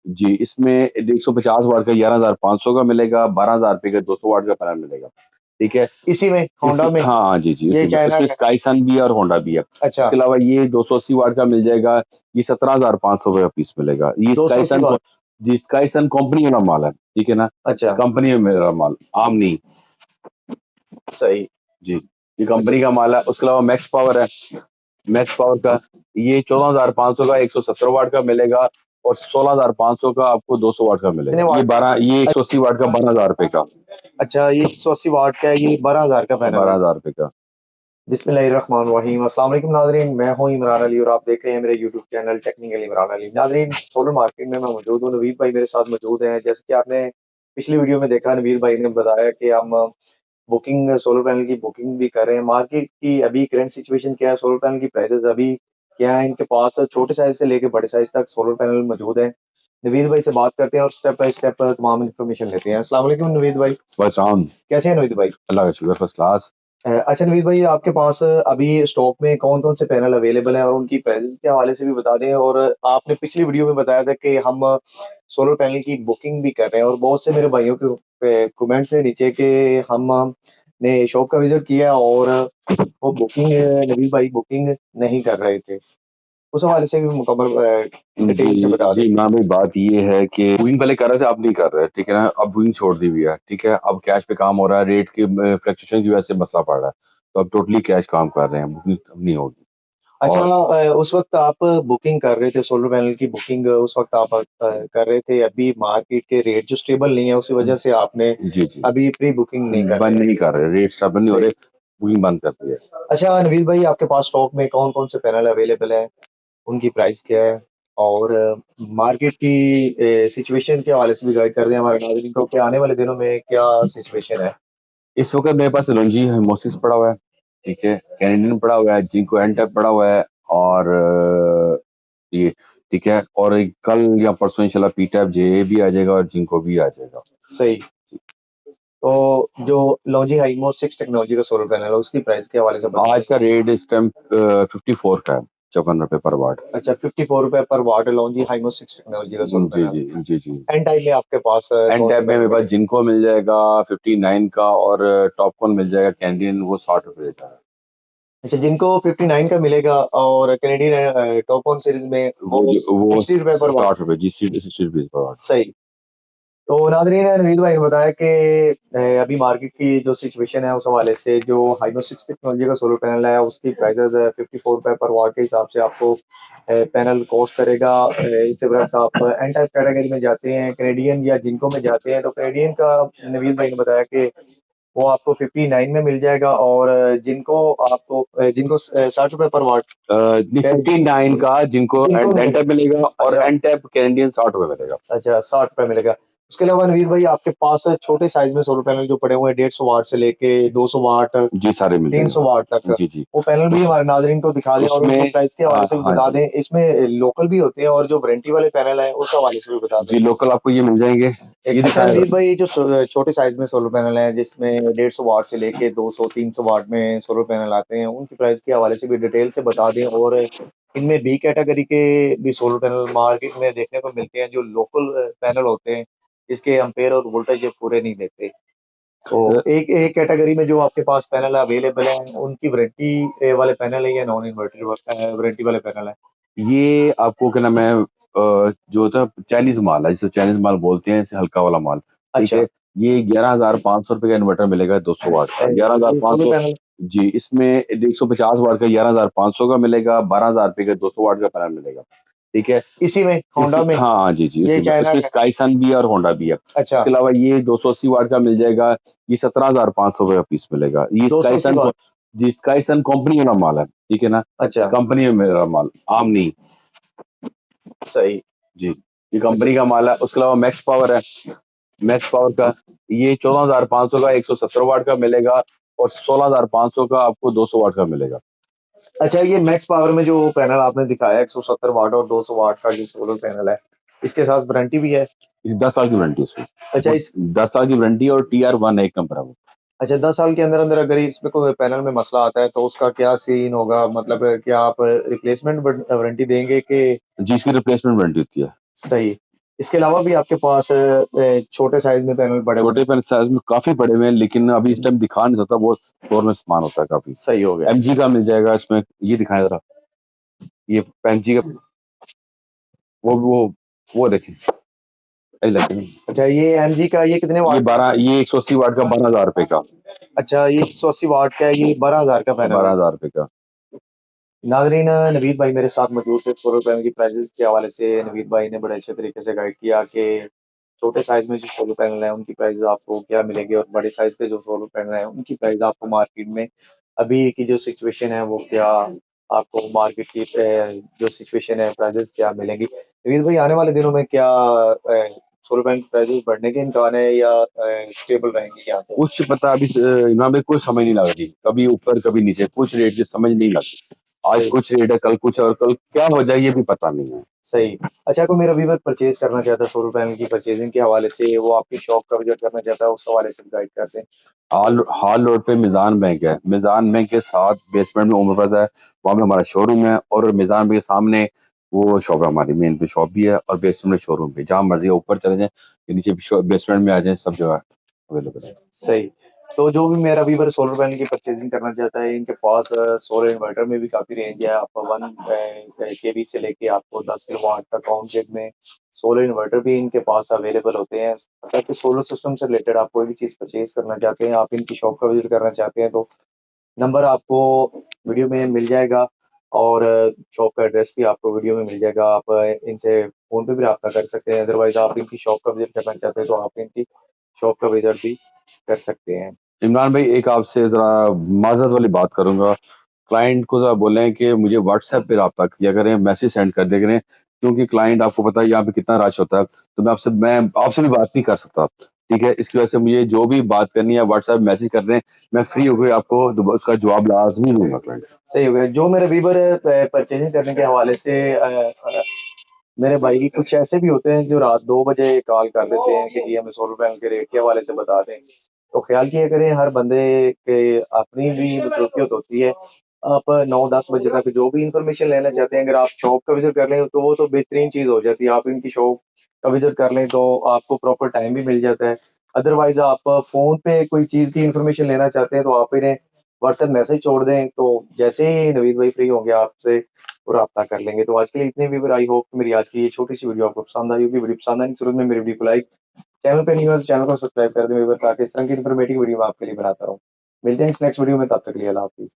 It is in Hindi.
जी, इसमें 150 वाट का 11,500 का मिलेगा, 12,000 रुपए का 200 वाट का पैनल मिलेगा, ठीक है? इसी में होंडा में हाँ, हाँ, जी, जी, ये उसी में। चाइना उसमें का? स्काई सन भी है और होंडा भी है। अच्छा, उसके अलावा ये 280 वाट का मिल जाएगा, ये 17,500 रुपए का पीस मिलेगा। ये स्काई 280 सन को वाट। जी, स्काई सन कंपनी वाला माल है, ठीक है ना? अच्छा, कंपनी में मेरा माल, आम नहीं। सही। जी, ये अच्छा, कंपनी का माल है। उसके अलावा मैक्स पावर है, मैक्स पावर का ये 14,500 का 170 वाट का मिलेगा और 16,500 का आपको 200 वाट का कितने मिलेगा। वाट? ये 180 वाट का 12,000 रुपए का, अच्छा, ये 180 वाट का है, ये 12,000 का पैनल है। 12,000 रुपए का। बिस्मिल्लाहिर्रहमानिर्रहीम। अस्सलाम वालेकुम नाज़रीन, मैं हूं इमरान अली और आप देख रहे हैं मेरे YouTube channel technical Imran Ali. नाज़रीन, सोलर मार्केट में मैं मौजूद हूं, नवीद भाई मेरे साथ मौजूद हैं। जैसे कि आपने पिछली वीडियो में देखा, नवीद भाई ने बताया कि हम बुकिंग सोलर पैनल की बुकिंग भी कर रहे हैं। मार्केट की अभी करंट सिचुएशन क्या है, सोलर पैनल की प्राइसेस अभी क्या है, इनके पास छोटे साइज से लेके बड़े साइज तक सोलर पैनल मौजूद हैं। नवीद भाई से बात करते हैं और स्टेप बाय स्टेप तमाम इन्फॉर्मेशन लेते हैं। अस्सलाम वालेकुम नवीद भाई, बस आम, कैसे हैं नवीद भाई? अल्लाह का शुक्र, फर्स्ट क्लास। अच्छा नवीद भाई, आपके पास अभी स्टॉक में कौन-कौन से पैनल अवेलेबल हैं और उनकी प्राइसेज़ के हवाले से भी बता दें। और आपने पिछली वीडियो में बताया था कि हम सोलर पैनल की बुकिंग भी कर रहे हैं और बहुत से मेरे भाइयों के कमेंट्स थे नीचे कि हम ने शॉप का विज़िट किया और वो बुकिंग नवीद भाई बुकिंग नहीं कर रहे थे। उस हवाले से भी मुकम्मल डिटेल से जी, बता दें। जी, इमरान भाई बात ये है कि बुकिंग पहले कर रहे थे, अब नहीं कर रहे, ठीक है ना? अब बुकिंग छोड़ दी हुई है, ठीक है? अब कैश पे काम हो रहा है, रेट के फ्लक्चुएशन की वजह से मसला पड़ रहा है। तो अब टोटली कैश काम कर रहे हैं, बुकिंग अब नहीं होगी। अच्छा, और उस वक़्त आप बुकिंग कर रहे थे सोलर पैनल की बुकिंग, उस वक़्त आप कर रहे थे, अभी मार्केट के रेट जो स्टेबल नहीं है उसी वज़ह से आपने जी, जी, अभी प्री बुकिंग नहीं कर रहे बंद हैं। नहीं कर रहे, रेट स्टेबल नहीं हो सही। रहे, बुकिंग बंद कर दी है। अच्छा नवीद भाई, आपके पास स्टॉक में कौन-कौन से पैनल अवेलेबल हैं? उनकी प्राइस क्या है? और मार्केट की सिचुएशन के हवाले से भी गाइड कर दें हमारे नाज़रीन को कि आने वाले दिनों में क्या सिचुएशन है? इस वक़्त मेरे पास एलॉन्जी हिमोसिस पड़ा हुआ है, ठीक है? कैनेडियन पड़ा हुआ है, जिंको एनटेप पड़ा हुआ है और ये ठीक है? और एक कल या परसों इंशाल्लाह पीटैप जे भी आ जाएगा और जिंको भी आ जाएगा। सही। जी। तो जो लॉन्जी हाइमो 6 टेक्नोलॉजी का सोलर पैनल है, उसकी प्राइस के हवाले से बताएँ। आज का रेट इस टाइम 54 का है, 54 रुपए पर वाट। अच्छा, ₹54 पर वाट लॉन्जी हाइमो 6 टेक्नोलॉजी का सोलर जी, पैनल। जी, जी, जी। एन टाइप में आपके पास एन कौन से टैप में पैनल मेरे पास पड़े? जिंको मिल जाएगा 59 का और टॉपकॉन मिल जाएगा कैनेडियन, वो 60 रुपए देता है। अच्छा, जिनको 59 का मिलेगा और कैनेडियन टॉप ऑन सीरीज में वो वो ₹60 पर वाट। 60 रुपए जी, 60 रुपीज़ पर वाट। सही। तो नाज़रीन, नवीद भाई ने बताया कि अभी मार्केट की जो सिचुएशन है उस हवाले से जो हाइनो 6 टेक्नोलॉजी का सोलर पैनल है उसकी प्राइसेज़ ₹54 पर वाट के हिसाब से आपको पैनल कॉस्ट करेगा। इससे बरअक्स आप एन टाइप कैटेगरी में जाते हैं, कैनेडियन या जिनको में जाते हैं तो कैनेडियन का नवीद भाई ने बताया कि वो आपको 59 में मिल जाएगा और जिनको ₹60 पर वाट नहीं, है। 59 का जिनको जिनको एन मिलेगा। टैप मिलेगा और अच्छा। एन टैप कैनेडियन 60 रुपए मिलेगा। अच्छा, ₹60 मिलेगा। उसके अलावा नवीद भाई आपके पास छोटे साइज़ में सोलर पैनल जो पड़े हुए हैं 150 वाट से लेके 200 वाट, जी, सारे मिल 300 वाट जाएंगे। तक, जी, जी। वो पैनल भी उस हमारे नाज़रीन को दिखा दें और उनके उसमें प्राइस के हवाले से भी हाँ बता जी। दें। इसमें लोकल भी होते हैं और जो वारंटी वाले पैनल हैं उस हवाले से भी बता दें। जी, लोकल आपको ये मिल जाएँगे। ये अच्छा दिखाएँ नवीद भाई, जो छोटे साइज़ में सोलर पैनल हैं जिसमें 150 वाट से लेके 200, 300 वाट में सोलर पैनल आते हैं, उनकी प्राइस के हवाले से भी डिटेल से बता दें। और इनमें बी कैटेगरी के भी सोलर पैनल मार्केट में देखने को मिलते हैं जो लोकल पैनल होते हैं, जिसके एम्पेयर और वोल्टेज ये पूरे नहीं देते। तो अ, एक एक कैटेगरी में जो आपके पास पैनल अवेलेबल हैं, उनकी वारंटी वाले पैनल है या नॉन इन्वर्टर वारंटी वाले पैनल है? ये आपको क्या नाम है जो होता है चाइनीज़ माल है, जिसे चाइनीज़ माल बोलते हैं, इसे हल्का वाला माल, ठीक अच्छा। है? ये 11,500 रुपए का इन्वर्टर मिलेगा 200 वाट का, ये सोलर 11,500। पैनल। जी, इसमें 150 वाट का 11,500 का मिलेगा, 12,000 रुपए का 200 वाट का पैनल मिलेगा, ठीक है? इसी में होंडा में हाँ, हाँ, जी, जी, ये उसी में। चाइना उसमें का? स्काई सन भी है और होंडा भी है। अच्छा। उसके अलावा ये 280 वाट का मिल जाएगा, ये 17,500 रुपए का पीस मिलेगा। ये स्काई 280 सन को वाट। जी, स्काई सन कंपनी वाला माल है, ठीक है ना? अच्छा। कंपनी में मेरा माल, आम नहीं। सही। जी, ये अच्छा। कंपनी का माल है। उसके अलावा मैक्स पावर है, मैक्स पावर का ये 14,500 का 170 वाट का मिलेगा और 16,500 का आपको 200 वाट का मिलेगा। अच्छा, ये मैक्स पावर में जो पैनल आपने दिखाया 170 वाट और 200 वाट का जो सोलर पैनल है, इसके साथ वारंटी भी है? इस 10 साल की वारंटी है इसमें। अच्छा वो इस 10 साल की वारंटी और टीआर 1 एक नंबर है वो। अच्छा, 10 साल के अंदर-अंदर अगर इसमें कोई पैनल में मसला आता है तो उसका क्या सीन होगा? मतलब क्या आप रिप्लेसमेंट वारंटी देंगे कि? जी, इसकी रिप्लेसमेंट वारंटी होती है। सही। इसके अलावा भी आपके पास छोटे साइज में पैनल बड़े छोटे पैनल साइज में काफी बड़े हुए हैं, लेकिन अभी इस टाइम दिखा नहीं सकता, बहुत शोर में सामान होता है काफी। सही हो गया। एमजी का मिल जाएगा इसमें, ये दिखाएं जरा, ये एमजी का वो देखें। अच्छा, ये एमजी का ये कितने ये वाट? 12, ये 180 वाट का 12,000 रुपए का। अच्छा, ये 180 वाट का है, ये 12,000 का पैनल है। 12,000 रुपए का। नाज़रीन, नवीद भाई मेरे साथ मौजूद थे। सोलर पैनल की प्राइसेस के हवाले से नवीद भाई ने बड़े अच्छे तरीके से गाइड किया कि छोटे साइज में जो सोलर पैनल है उनकी प्राइस आपको क्या मिलेगी और बड़े साइज के जो सोलर पैनल है उनकी प्राइस आपको मार्केट में अभी की जो सिचुएशन है वो क्या, आपको मार्केट की जो सिचुएशन है प्राइसेस क्या मिलेंगी। नवीद भाई, आने वाले दिनों में क्या सोलर पैनल की प्राइसेस बढ़ने के इम्कान है या स्टेबल रहेंगे? क्या कुछ पता अभी इमाम भाई कुछ समझ नहीं लग रही, कभी ऊपर कभी नीचे, कुछ रेट की समझ नहीं लगती। आज कुछ रेट है, कल कुछ, और कल क्या हो जाए ये भी पता नहीं है। सही। अच्छा, कोई मेरा व्यूअर परचेज करना चाहता है सोलर पैनल की परचेजिंग के हवाले से, वो आपकी शॉप का विजिट करना चाहता है, उस हवाले से गाइड करते हैं। हाल रोड पे मिजान बैंक है, मिजान बैंक के साथ बेसमेंट में उमर प्लाजा है, वहाँ पे हमारा शोरूम है, और मिजान बैंक के सामने वो शॉप है हमारी, मेन पे शॉप भी है और बेसमेंट में शोरूम भी। जहाँ मर्जी ऊपर चले जाएं, नीचे बेसमेंट में आ जाएं, सब जगह अवेलेबल है। सही। तो जो भी मेरा व्यूअर सोलर पैनल की परचेजिंग करना चाहता है, इनके पास सोलर इन्वर्टर में भी काफ़ी रेंज है। आपको 1 केवी से लेके आपको 10 किलोवाट तक ऑन ग्रिड में सोलर इन्वर्टर भी इनके पास अवेलेबल होते हैं। ताकि सोलर सिस्टम से रिलेटेड आप कोई भी चीज़ परचेज करना चाहते हैं, आप इनकी शॉप का विजिट करना चाहते हैं, तो नंबर आपको वीडियो में मिल जाएगा और शॉप का एड्रेस भी आपको वीडियो में मिल जाएगा। आप इनसे फ़ोन पे भी रब्ता कर सकते हैं। अदरवाइज़ आप इनकी शॉप का विजिट करना चाहते हैं तो आप इनकी शॉप का विजिट भी कर सकते हैं। इमरान भाई, एक आपसे जरा माजरत वाली बात करूंगा। क्लाइंट को जरा बोलें कि मुझे व्हाट्सएप पे रब्ता किया करें, मैसेज सेंड कर दिया करें, क्योंकि क्लाइंट आपको पता है यहाँ पे कितना रश होता है, तो मैं आपसे भी बात नहीं कर सकता, ठीक है। इसकी वजह से मुझे जो भी बात करनी है व्हाट्सएप मैसेज कर दें, मैं फ्री होकर आपको उसका जवाब लाजमी दूंगा क्लाइंट। सही हो गया। जो मेरे व्यूअर परचेजिंग करने के हवाले से मेरे भाई कुछ ऐसे भी होते हैं जो रात 2 बजे कॉल कर देते हैं कि जी हमें सोलर पैनल के रेट के हवाले से बता दें। तो ख्याल किया करें, हर बंदे के अपनी भी मसरूफियत होती है। आप 9-10 बजे तक जो भी इंफॉर्मेशन लेना चाहते हैं, अगर आप शॉप का विजिट कर लें तो वो तो बेहतरीन चीज़ हो जाती है। आप इनकी शॉप का विजिट कर लें तो आपको प्रॉपर टाइम भी मिल जाता है। अदरवाइज़ आप फ़ोन पे कोई चीज़ की इंफॉर्मेशन लेना चाहते हैं तो आप इन्हें व्हाट्सएप मैसेज छोड़ दें, तो जैसे ही नवीद भाई फ्री होंगे आपसे वो राब्ता कर लेंगे। तो आज के लिए इतने व्यूअर, आई होप मेरी आज की ये छोटी-सी वीडियो आपको पसंद आई होगी। वीडियो पसंद आने की सूरत में मेरी वीडियो को लाइक, चैनल पे नहीं हो तो चैनल को सब्सक्राइब कर दें व्यूअर, ताकि इस तरह की इन्फॉर्मेटिव वीडियो मैं आपके लिए बनाता रहूँ। मिलते हैं इस नेक्स्ट वीडियो में, तब तक के लिए अल्लाह हाफ़िज़।